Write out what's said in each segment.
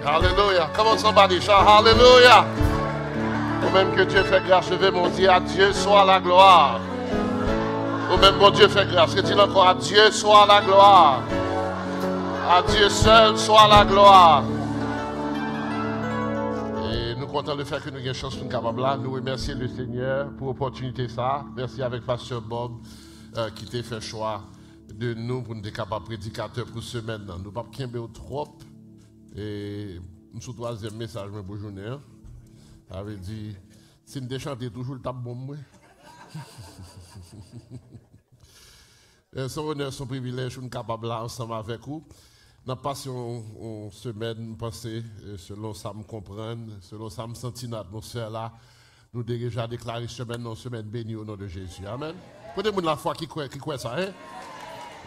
Alléluia. Come on, somebody shout Alléluia. Ou même que Dieu fait grâce, je vais mon Dieu, à Dieu soit la gloire. Ou même mon Dieu fait grâce. Dis-le encore, à Dieu soit la gloire. À Dieu seul soit la gloire. Et nous comptons le fait que nous ayons chance pour nous capables là. Nous remercions le Seigneur pour l'opportunité ça. Merci avec Pasteur Bob qui t'a fait choix de nous pour nous être capables prédicateurs pour ce semaine. Nous ne pouvons pas camber trop. Et sur le troisième message, bonne journée. Ça veut dire, si nous chantons toujours le tape bon, son honneur, son privilège, nous sommes capables là ensemble avec vous. Nous passons une semaine passée, selon ça me comprendre, selon ça me sentir dans l'atmosphère là, nous avons déjà déclaré semaine bénie au nom de Jésus. Amen. Prenez-moi la foi qui croit ça, hein?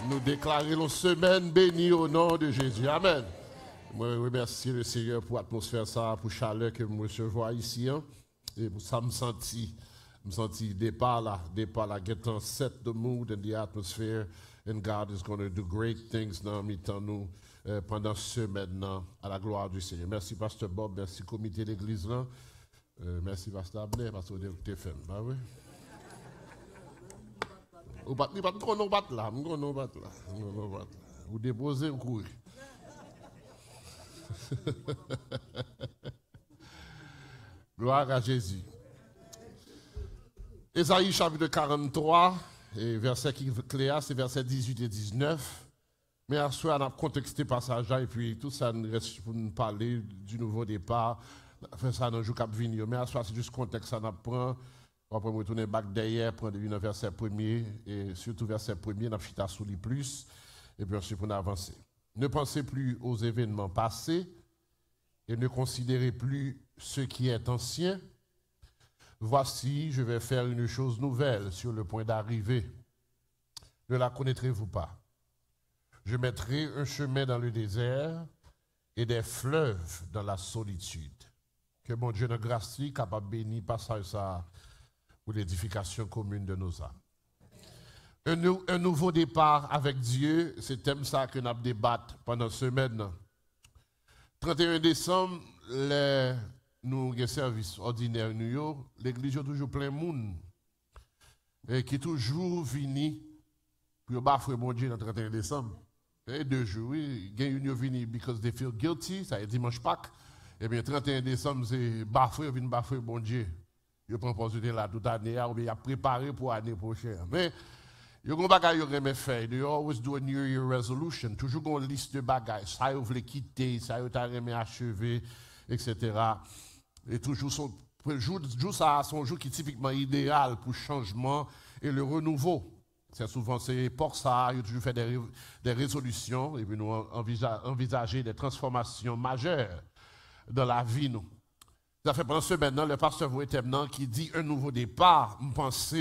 Nous déclarons semaine bénie au nom de Jésus. Amen. Moi, je remercie le Seigneur pour l'atmosphère, ça, pour la chaleur que je recevoir ici. Hein? Et pour ça, je me sens départ là, getting set the mood and the atmosphere. And God is going to do great things dans nous pendant ce semaine à la gloire du Seigneur. Merci, Pasteur Bob. Merci, comité d'église là. Merci, Pasteur Abner, parce que vous avez fait. Ah oui? Vous ne pas nous battre là. Vous déposez ou courir. Gloire à Jésus. Ésaïe chapitre 43, et verset qui est clair, c'est verset 18 et 19. Mais à soi, on a contexté le passage là, et puis tout ça nous reste pour nous parler du nouveau départ. Enfin, ça dans le jour qui vient. Mais à soi, c'est juste contexte, ça nous prend. On va retourner back derrière, prendre le verset premier, et surtout verset premier, on a chita sous les plus, et puis ensuite on a avancé. Ne pensez plus aux événements passés, et ne considérez plus ce qui est ancien. Voici, je vais faire une chose nouvelle sur le point d'arriver. Ne la connaîtrez-vous pas? Je mettrai un chemin dans le désert et des fleuves dans la solitude. Que mon Dieu de grâce capable de bénir passage ça pour l'édification commune de nos âmes. Un nouveau départ avec Dieu, c'est le thème ça que nous avons débattu pendant cette semaine. 31 décembre, nous avons un service ordinaire, l'église est toujours plein de monde. Et qui est toujours venu pour bafouer mon Dieu le 31 décembre. Et 2 jours, oui, il y a une venu because they feel guilty, ça est dimanche Pâques. Et bien 31 décembre, c'est bafouer, vient bafouer mon Dieu. Il prend opportunité là toute l'année, ou bien il a préparé pour l'année prochaine. Mais il y a des bagages qui ont fait. They always do a New Year resolution. Toujours une liste de bagages. Ça, vous voulez quitter, ça, vous voulez achever, etc. Et toujours son ça, son jour qui est typiquement idéal pour le changement et le renouveau. C'est souvent pour ça, il a toujours fait des résolutions et puis nous envisager des transformations majeures dans la vie. Nous. Ça fait pendant ce maintenant, le pasteur Vouetemnan qui dit un nouveau départ. Je pense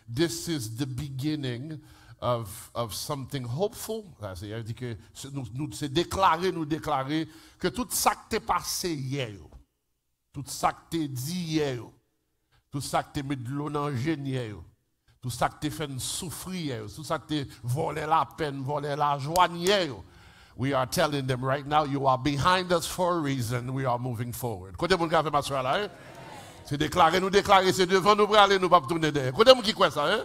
this is the beginning of something hopeful. C'est-à-dire que c'est nous déclarer que tout ça qui t'est passé hier, tout ça qui t'est dit hier, tout ça qui t'est mis de l'eau dans le génie hier, tout ça qui t'est fait souffrir, tout ça qui t'est volé la peine, volé la joie hier. We are telling them right now, you are behind us for a reason, we are moving forward. Côté mon gars fait ma soeur là, hein? C'est déclarer, c'est devant nous pour aller, nous pas tourner derrière. Côté mon qui quoi ça, hein?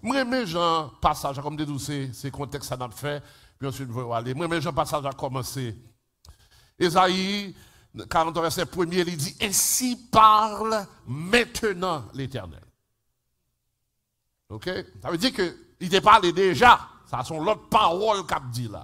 Moi, mes gens, passage, comme des douces, c'est contexte ça n'a fait, puis ensuite nous allons aller. Moi, mes gens, passage a commencé. Ésaïe, 40 verset 1er, il dit, ainsi parle maintenant l'Éternel. Ok? Ça veut dire qu'il te parle déjà. Ça sont l'autre parole qu'a dit là.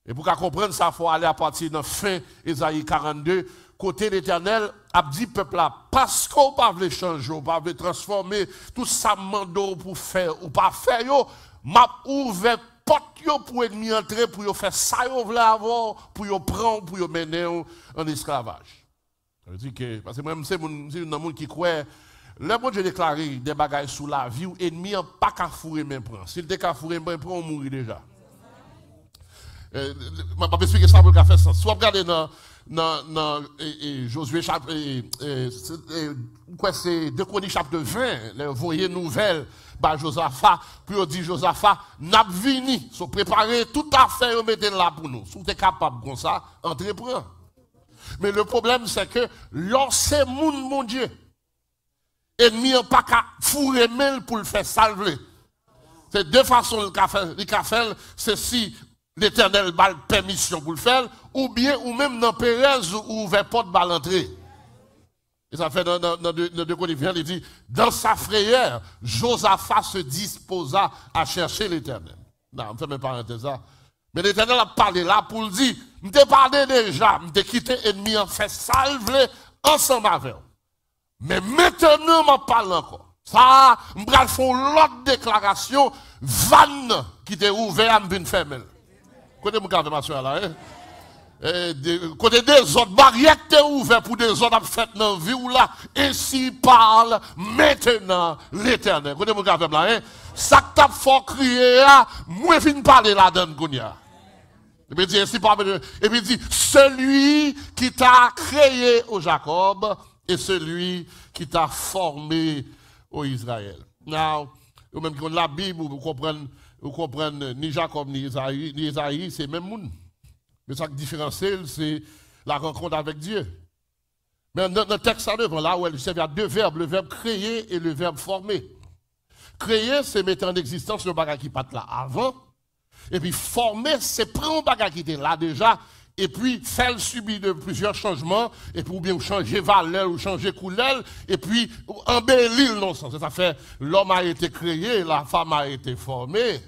Et pour comprendre ça, il faut aller à partir de fin Ésaïe 42. Côté l'Éternel, a dit peuple là, parce qu'on ne peut pas changer, on ne peut pas transformer tout ça mando pour faire ou pas faire, m'a ouvert porte pour ennemi entrer, pour faire ça, vous voulez avoir, pour prendre, pour mener en esclavage. Ça veut dire que, parce que moi, c'est un monde qui croit, le bon Dieu déclaré des bagages sous la vie, ennemi n'a pas qu'à fourrer, même prendre. S'il était qu'à fourrer, même prendre, on mourit déjà. Je ne vais pas expliquer ça pour le faire sens. Soit regardez dans Josué chapitre, c'est 2 Chroniques chapitre 20, les voyez nouvelles par Josaphat, puis on dit Josaphat, n'a vini, so préparer tout à fait, on mettez là pour nous. Si vous êtes capable comme ça, entreprendre. Mais le problème, c'est que lorsque mon Dieu, ennemi n'a pas qu'à fourrer mail pour le faire salver. C'est deux façons le faire, c'est si l'Éternel a permission pour le faire, ou bien, ou même dans Pérez, ou ouvert porte à l'entrée. Et ça fait dans 2 Corinthiens, il dit, dans sa frayeur, Josaphat se disposa à chercher l'Éternel. Non, on fait mes parenthèses là. Mais l'Éternel a parlé là pour le dire, je t'ai parlé déjà, je t'ai quitté l'ennemi, en fait salver ensemble avec eux. Mais maintenant, je parle encore. Ça, je vais faire l'autre déclaration, vanne qui était ouverte, je vais faire fermer. Côté mon café, ma soeur là, hein? Côté des autres barrières qui étaient ouvertes pour des autres fêtes dans la vie ou là, ainsi parle maintenant l'Éternel. Côté mon café là, hein? Ça que t'as fort crier, moi je viens parler là-dedans, Gounia. Et puis dit, ainsi parle, et puis dit, celui qui t'a créé au Jacob et celui qui t'a formé au Israël. Now, ou même qui ont la Bible, vous comprenez, ni Jacob ni Isaïe, c'est le même monde. Mais ça qui différencie, c'est la rencontre avec Dieu. Mais dans le texte à devant, là où il y a 2 verbes, le verbe créer et le verbe former. Créer, c'est mettre en existence le bagage qui passe là avant. Et puis former, c'est prendre un bagage qui était là déjà, et puis faire subir de plusieurs changements, et puis ou bien changer valeur, ou changer couleur, et puis embellir le non-sens. Ça fait, l'homme a été créé, la femme a été formée.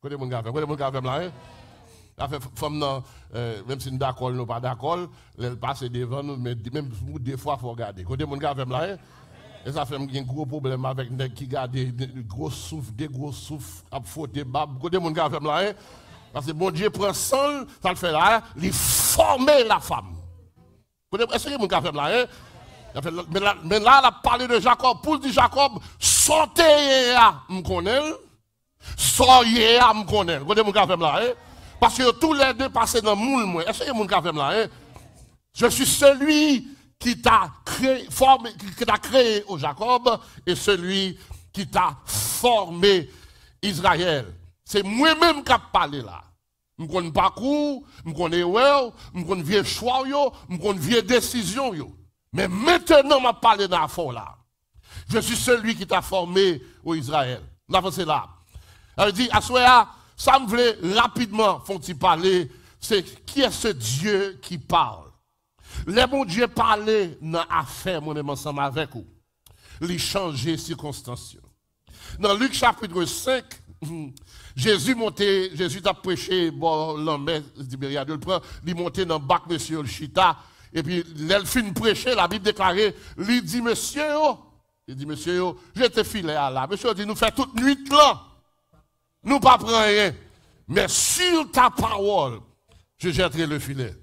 Côté mon gars, là, hein? Ça fait, femme, même si nous d'accord, nous pas d'accord, elle passe devant nous, mais même des fois, il faut regarder. Côté mon gars, là, hein? Et ça fait un gros problème avec les qui gardent des gros souffles, à faute des babes. Côté mon gars, là, hein? Parce que bon Dieu prend sang, ça le fait là, il forme la femme. Est-ce que mon gars, là, hein? Mais là, elle a parlé de Jacob. Pour dire Jacob, sortez, me connaît. Soyez, me connaît. Côté mon gars, là, hein? Parce que tous les deux passent dans le moule. Est-ce que mon gars, là, hein? Je suis celui qui t'a créé au Jacob et celui qui t'a formé Israël. C'est moi-même qui ai parlé là. Je connais le parcours, je connais je connais vieux choix, je connais vieux décision. Mais maintenant, je parle dans la fond là. Je suis celui qui t'a formé au Israël. Là, c'est là. Elle dit, Assoya, ça me voulait rapidement, faut-il parler, c'est qui est ce Dieu qui parle? Les bon Dieu parlait dans l'affaire, mon ami, ensemble avec vous. Il changeait les circonstances. Dans Luc chapitre 5, Jésus a prêché, bon, l'homme, il prend, il montait dans le bac, monsieur, le chita, et puis, il fin de prêcher, la Bible déclarait, il dit, monsieur, je te filé à là. Monsieur dit, nous faisons toute nuit là. Nous pas prendre rien. Mais sur ta parole, je jetterai le filet.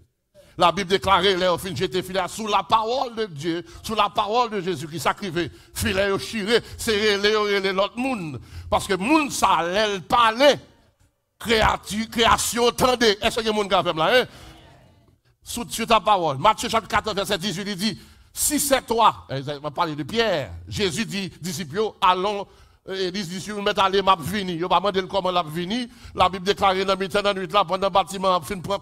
La Bible déclarait, là, au fin, j'étais filé sous la parole de Dieu, sous la parole de Jésus qui sacrifiait. Filet au chiré, c'est l'autre monde. Parce que monde, ça, elle parlait. Création, tendez. Est-ce que le monde a fait là, hein? Sous ta parole. Matthieu chapitre 14, verset 18, il dit, si c'est toi, on va parler de Pierre, Jésus dit, disciples, allons, les disciples, mettent aller, m'a vini. Il va demander comment l'a vini. La Bible déclare dans la nuit là, pendant le bâtiment, fin prend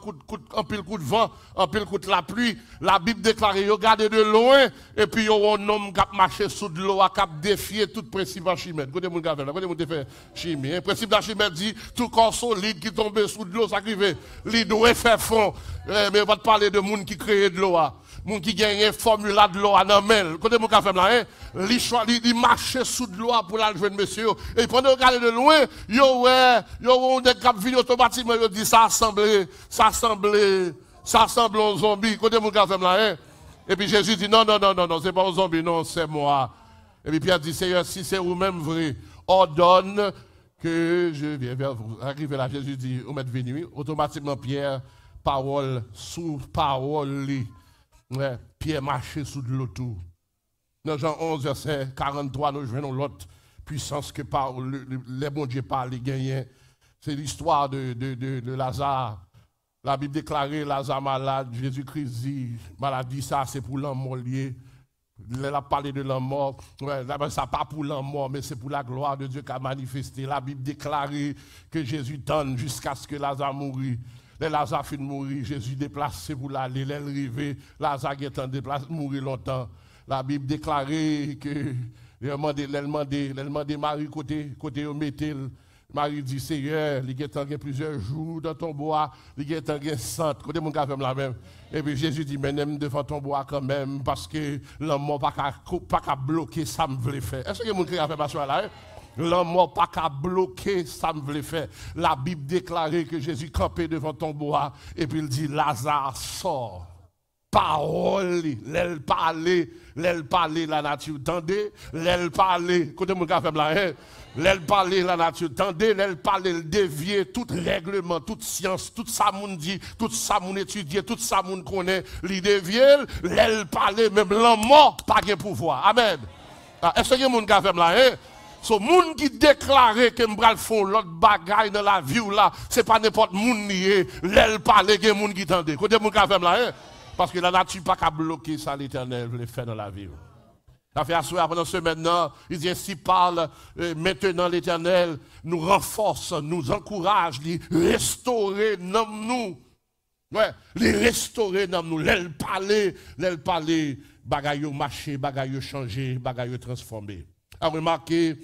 un pile coup de vent, un pile coup de la pluie. La Bible déclare, il regarde de loin, et puis il y a un homme qui a marché sous de l'eau, qui a défié tout principe d'Archimède. Côté mon gars, côté mon fait chimie. Le principe d'Archimède dit, tout corps solide qui tombe sous de l'eau, ça arrive. Il doit faire fond. Mais on va te parler de monde qui crée de l'eau. Moun qui gagne un formula de l'eau à Namel. Côté mon café là, il marche sous de l'eau pour la jouer monsieur. Et pendant regarder de loin, on des cap vidéo automatiquement, il dit ça ressemble aux zombies. Côté mon café là, et puis Jésus dit non, c'est pas un zombie, non, c'est moi. Et puis Pierre dit, Seigneur, si c'est vous-même vrai, ordonne que je viens vers vous. Arrivé là, Jésus dit, vous m'êtes venu. Automatiquement, Pierre, parole sous parole. Ouais, Pierre marchait sous de l'eau tout. Dans Jean 11, verset 43, nous venons l'autre puissance que par les bons dieux parlent, les gagnants. C'est l'histoire de Lazare. La Bible déclarait Lazare malade, Jésus-Christ dit, maladie ça c'est pour l'homme lié. Elle a parlé de l'homme mort. Ouais, ça pas pour l'homme mort, mais c'est pour la gloire de Dieu qui a manifesté. La Bible déclare que Jésus donne jusqu'à ce que Lazare mourût. Les Lazare finit de mourir, Jésus déplacé pour l'aller, l'arriver. Lazare est en déplacé, mourir longtemps. La Bible déclare que elle demandé Marie côté au métal. Marie dit, Seigneur, il y a plusieurs jours dans ton bois, il y a 100, côté mon café la même. Et puis Jésus dit, mais n'aime devant ton bois quand même, parce que l'homme n'a pas qu'à bloquer ça me voulait faire. Est-ce que mon café a fait passer là? L'homme n'a pas qu'à bloquer ça me voulait faire. La Bible déclarait que Jésus campait devant ton bois, et puis il dit, Lazare sort. Parole, l'aile parler, la nature. Tendez, l'aile parler, côté mon café là, l'aile parler, la nature. Tendez, l'aile parler, le dévier, tout règlement, toute science, tout ça moun dit, tout ça moun étudié, tout ça moun connaît, li dévier, l'aile parler, même l'homme mort, pas de pouvoir. Amen. Est-ce que mon café là, so moun qui déclare que m'bral font l'autre bagaille dans la vie là, c'est pas n'importe moun nié, l'aile parler que moun qui tendez. Côté mon café là, parce que la nature n'a pas qu'à bloquer ça, l'Éternel veut le faire dans la vie. Ça fait asseoir pendant ce maintenant, il dit ainsi parle, maintenant l'Éternel nous renforce, nous encourage, les restaurer dans nous. Ouais, les restaurer dans nous, l'aile parler, bagaille marcher, bagaille changer, bagaille transformer. A remarqué,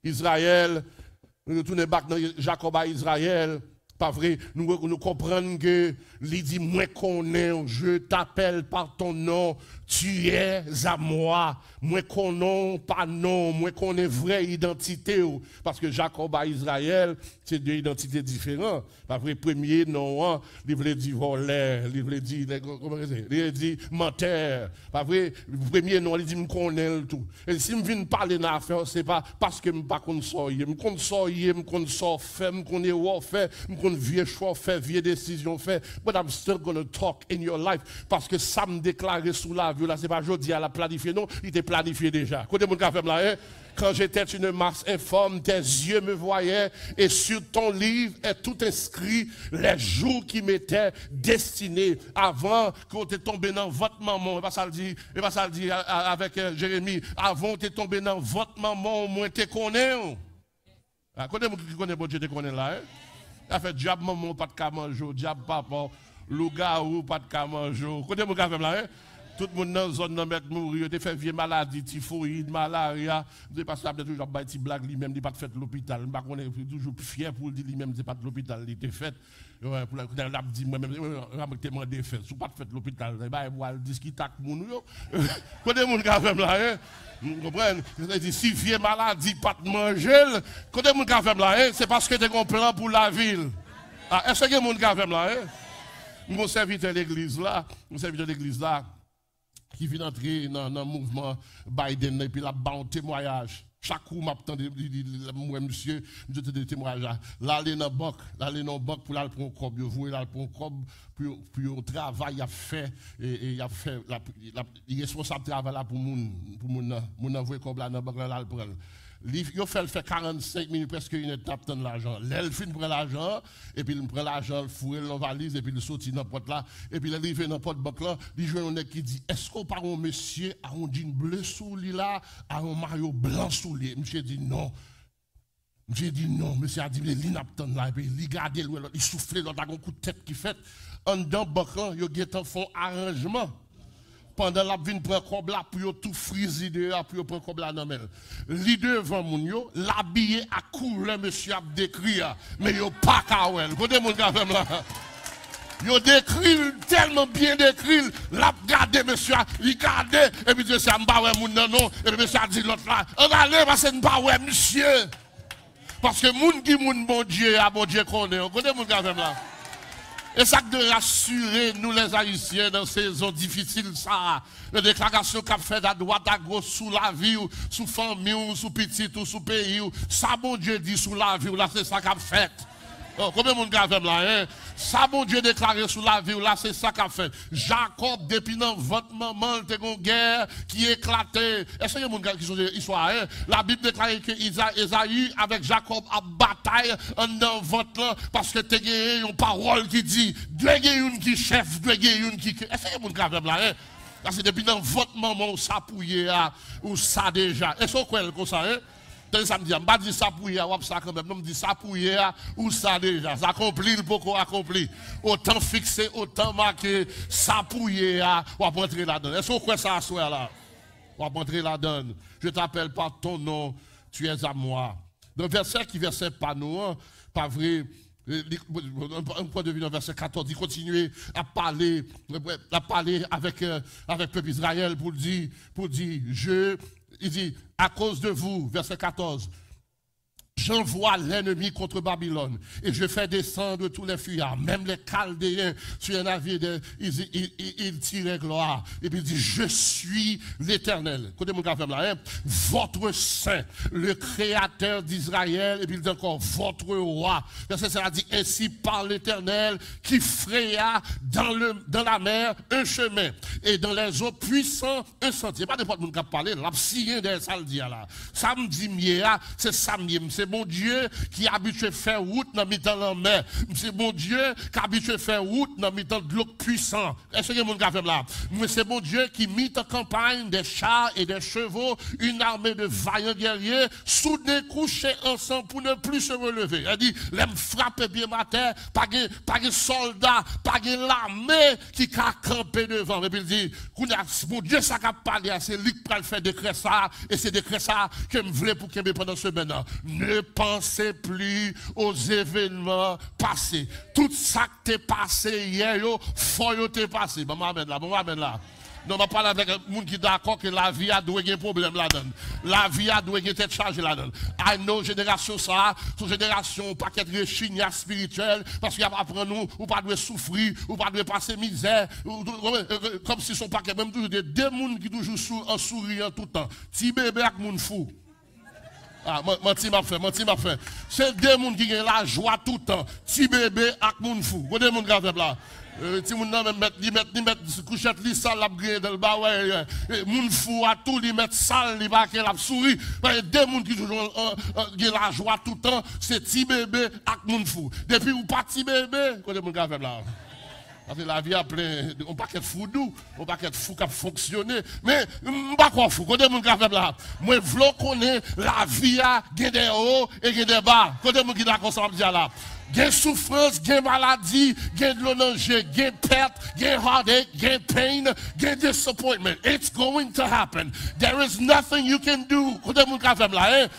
Israël, nous retournons back dans Jacob à Israël. Pas vrai, nous comprenons que il dit moi connais, je t'appelle par ton nom, tu es à moi. Moi connais pas non, moi connais vraie identité. Parce que Jacob à Israël, c'est deux identités différentes. Pas vrai, premier nom, il voulait dire voleur, il voulait dire, comment il dit menteur. Pas vrai, premier nom, il dit me connais tout. Et si je viens parler d'une affaire, c'est pas parce que je ne sais pas qu'on sort, je connais sortir, je connais faire, je connais faire, je connais vieux choix faire, vieux décision faire. But I'm still going to talk in your life. Parce que ça me déclarait sous la vue, là, c'est pas aujourd'hui à la planifier, non, il était planifié déjà. Côté mon café là, hein? Quand j'étais une masse informe, tes yeux me voyaient et sur ton livre est tout inscrit les jours qui m'étaient destinés avant qu'on t'ait tombé dans votre maman. Et pas ça le dit avec Jérémie. Avant t'es tombé dans votre maman, moi te connais. Côté mon qui connaît bon Dieu te connaît là, hein? Ça fait diable maman pas de camanjo, diable papa, loup-garou pas de camanjo. Côté mon café là, hein? Tout le monde dans la zone de mourir, il fait vieille maladie, typhoïde, malaria. Je passe là, toujours des petites blagues lui-même, il n'est pas fait l'hôpital. Je suis toujours fier pour dire lui-même, c'est pas de l'hôpital, il était fait. Pour la dit moi-même, je demandé fait, si pas fait l'hôpital, il va voir le disque qui tac moun yo. Quand les gens qui fait là, vous comprenez? Si vieille maladie, pas de manger, quand les gens qui fait là, c'est parce que tu as un plan pour la ville. Est-ce que les gens qui fait là, mon serviteur de l'église là, qui vient d'entrer dans le mouvement Biden et puis là, un témoignage. Chaque coup, moi, monsieur, je te dis témoignage. Là, aller dans la banque pour aller prendre un cob. Vous allez prendre un cob pour le travail qu'il a fait. Et il a fait, il est responsable de travail là pour mon envoyer cob là dans la banque là, le prendre. Il fait 45 minutes, presque une étape dans l'argent. Là, il finit de prendre l'argent, et puis il prend l'argent, il fourre dans la valise, et puis il sortit dans la porte là, et puis il arrive dans la porte banque là, il joue un mec qui dit, est-ce qu'on parle un monsieur a un jean bleu sous lui là, a un maillot blanc sous lui? Monsieur dit non. Monsieur dit non, monsieur a dit, il n'a pas là, et puis il regarde, il souffle, il a un coup de tête qui fait. En dedans, banque là, il font arrangement. Pendant la vie, prend comme là pour tout friser dehors, pour prendre comme là dans mel. Li devant moun yo, l'habillé à couleur monsieur a décrit, mais yo pas kawel. Côté mon gars là. Yo décrit tellement bien décrit, l'a regardé monsieur, il regardé et puis monsieur m'pa ouais moun non et puis monsieur a dit l'autre là, on allez parce que m'pa ouais monsieur. Parce que moun qui moun bon Dieu, a bon Dieu connaît. Côté mon gars là. Et ça de rassurer nous les Haïtiens dans ces zones difficiles, ça. Les déclarations qu'a fait à droite, à gauche, sous la vie, ou sous famille, ou sous petit, ou sous pays, ou ça, bon Dieu dit sous la vie, là, c'est ça qu'a fait. Oh, combien de monde a fait là, hein? Ça, bon Dieu déclaré sous la vie, là, c'est ça qu'a fait. Jacob, depuis dans votre maman, il y a une guerre qui éclatait. Est-ce qu'il y a des gens qui sont des histoires, hein? La Bible déclare que Isaïe avec Jacob a bataille dans votre là, parce que tu as une parole qui dit, Dieu est une qui chef, Dieu est une qui. Est-ce qu'il y a des gens qui a fait là, hein? Parce que depuis dans votre maman, ça pouillé, ou ça déjà. Est-ce qu'on croit comme ça, hein? Ça me dit, je ne dis pas ça pouillé, ou ça quand même. Non, je me dis ça pouillé, ou ça déjà. Ça accomplit le beaucoup accompli. Autant fixé, autant marqué, ça pouillé, ou à rentrer là-dedans. Est-ce qu'on croit ça à soi là? Ou à rentrer là-dedans. Je t'appelle par ton nom, tu es à moi. Dans le verset pas nous, hein, pas vrai. Un point de vue dans le verset 14, il continue à parler avec le peuple Israël pour dire, il dit, à cause de vous, verset 14, j'envoie l'ennemi contre Babylone et je fais descendre tous les fuyards, même les Chaldéens sur un navire, ils tirent gloire. Et puis il dit, je suis l'Éternel. Écoutez mon café là, hein? Votre Saint, le Créateur d'Israël, et puis il dit encore, votre roi. Verset ça dit, ainsi parle l'Éternel qui fraya dans la mer un chemin et dans les eaux puissantes un sentier. Pas n'importe qui a parlé, l'absien des saldias là. Samedi mia, c'est samedi. C'est mon Dieu qui habite à faire route dans le temps de la mer. C'est mon Dieu qui habite à faire route dans le temps de l'eau puissant. Est-ce que mon gars fait là? Mais c'est mon Dieu qui mit en campagne des chars et des chevaux, une armée de vaillants guerriers, soudés couchés ensemble pour ne plus se relever. Elle dit, l'aime frapper bien ma terre, pas de soldats, pas de l'armée qui a campé devant. Et puis il dit, mon Dieu, ça a parlé, c'est lui qui a fait décret ça, et c'est décret ça que je voulais pour qu'il me pendant ce maintenant. Ne pensez plus aux événements passés. Tout ça qui t'est passé hier, il faut t'est passé. Bon, m'amène là. Non, je parle avec un monde qui est d'accord que la vie a doué un problème là-dedans. La vie a doué une tête chargée là-dedans. I know, génération ça, son génération, pas qu'être chigna spirituel, parce qu'il y a pas prendre nous, ou pas de souffrir, ou pas de passer misère, comme si son paquet, même toujours des démons qui toujours en souriant tout le temps. Ti bébé avec moun fou. Ah, menti m'a fait. C'est des gens qui ont la joie tout le temps. Ti bébé avec moun fou. Vous avez des gens qui là. Ti moun nan mettre couchette li sale la gré dans le bas ouais. Moun fou à tout li mettre sale li ba la souris. Des gens qui toujours ont la joie tout le temps, c'est ti bébé avec moun fou. Depuis ou pas ti bébé, vous avez des gens là. Parce que la vie a plein, on pas qu'être fou doux, on pas qu'être fou qui a fonctionné, mais on pas quoi fou. Quand on est là, moi je veux connaître la vie a des hauts et des bas. Quand on est d'accord ensemble là, des souffrances, des maladies, des danger, des pertes, des heartache, des pain, des disappointment. It's going to happen. There is nothing you can do. Quand on est là,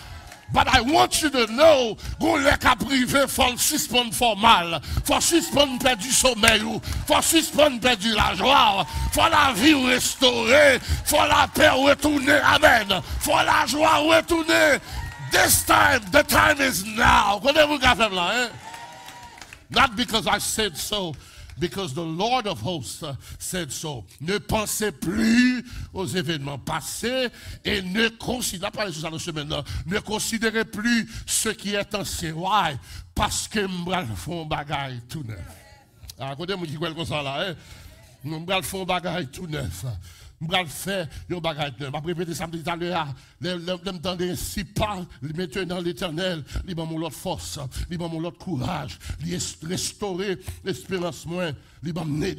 but I want you to know, go lek a privé, faut suspendre for mal, faut suspendre perdu sommeil, faut suspendre perdu la joie, faut la vie restaurée, faut la paix retourner, amen, faut la joie retourner. This time, the time is now. Not because I said so, because the Lord of hosts said so. Ne pensez plus aux événements passés et ne considérez pas les choses ne considérez plus ce qui est ancien. Why? Parce que m'bral font bagaille tout neuf. Ah, côté moi qui croit comme ça là, hein? M'bral font bagaille tout neuf. M'bral faire un bagaille neuf. Je vais répéter ça tout à l'heure. L'entendre ainsi parle maintenant l'Éternel, il va mon l'autre force, il va mon l'autre courage, il restaurer l'espérance moins, il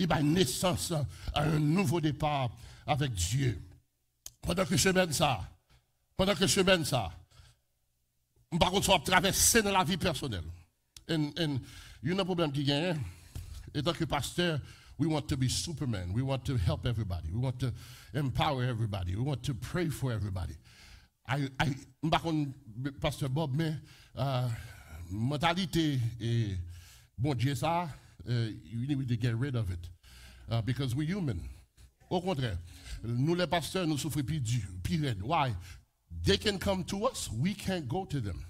va naissance à un nouveau départ avec Dieu. Pendant que je mène ça, par contre, on va traverser dans la vie personnelle. Et il y a un problème qui gagne. Et tant que pasteur, we want to be Superman. We want to help everybody. We want to empower everybody. We want to pray for everybody. Pasteur Bob, mais mentalité et bon Dieu ça, you need to get rid of it. Because we're human. Au contraire, nous les pasteurs, nous souffrons plus raide. Why? They can come to us, we can't go to them.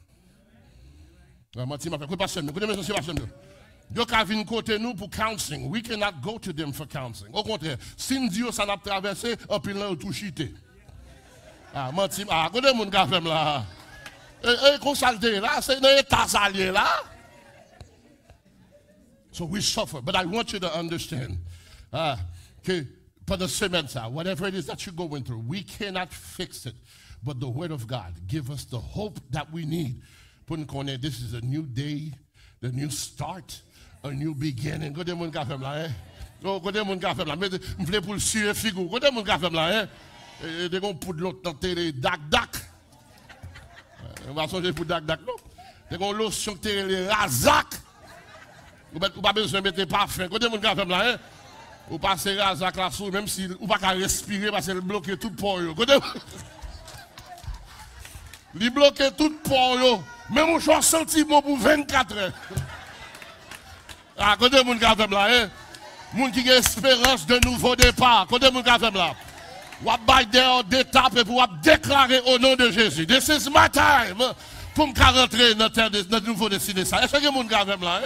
Ils viennent côté nous pour counseling. We cannot go to them for counseling. Au contraire, si Dieu s'en a traversé, on peut l'en tout chiter. Ah, menti, regardez mon gars là. Et consulter là, c'est un état salier là. So we suffer, but I want you to understand que pendant semaine ça, whatever it is that you're going through, we cannot fix it. But the word of God give us the hope that we need. Pour nous connaître, this is a new day, the new start, a new beginning. Regardez mon gars là, Donc, côté mon gars fait là, mais je voulais pour le suer figure. Côté mon gars fait là, hein. Et des gens pour de l'autre télé, dac. On va changer pour dac, non. Des gens lotion télé, razak. Ou pas besoin de mettre parfum. Côté mon gars fait là, hein. Ou passer razak là sous, même si ou pas qu'à respirer parce qu'il bloque tout port. Côté. Il bloque tout port. Même on choisit sentiment pour 24 heures. Ah, côté mon gars fait là, hein. Moun qui a espérance de nouveau départ. Côté mon gars là. Ou à bailler d'étape et pour déclarer au nom de Jésus. This is my time. Pour me rentrer dans notre nouveau destination. Est-ce que mon gars là?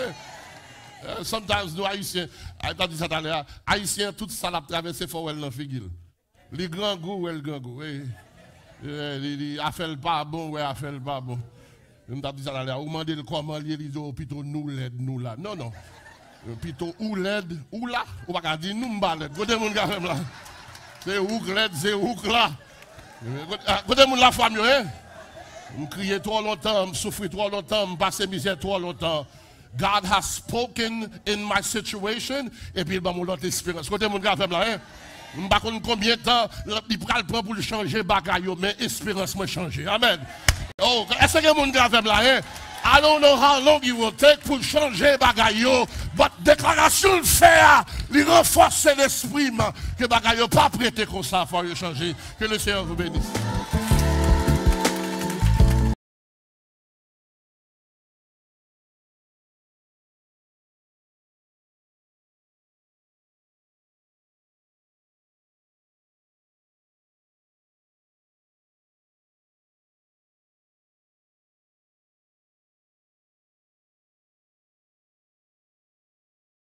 Sometimes nous Haïtiens, je dit ça tout à l'heure, Haïtiens, tout ça l'a traversé pour elle dans figure. Les grands goûts, les grands goûts. Les affaires pas bon, ouais, affaires pas bon. Je me dit ça tout à l'heure. Vous demandez comment les disent plutôt nous l'aide, nous là. Non. Plutôt ou l'aide, ou là. Ou pas dire nous m'balade. Côté mon gars là. C'est ou l'aide, c'est ou là. Côté mon la famille, hein. On criait trop longtemps, on souffrait trop longtemps, on passait misère trop longtemps. God has spoken in my situation et puis il va me donner l'espérance. Côté mon gars là, hein. Je ne sais pas combien de temps il prend pour le changer bagaille, mais l'espérance m'a changé. Amen. Oh, est-ce que mon gars là, hein? I don't know how long it will take pour changer bagaille, but déclaration le fait, il renforce l'esprit que bagaille pas prêté comme ça, il faut changer. Que le Seigneur vous bénisse.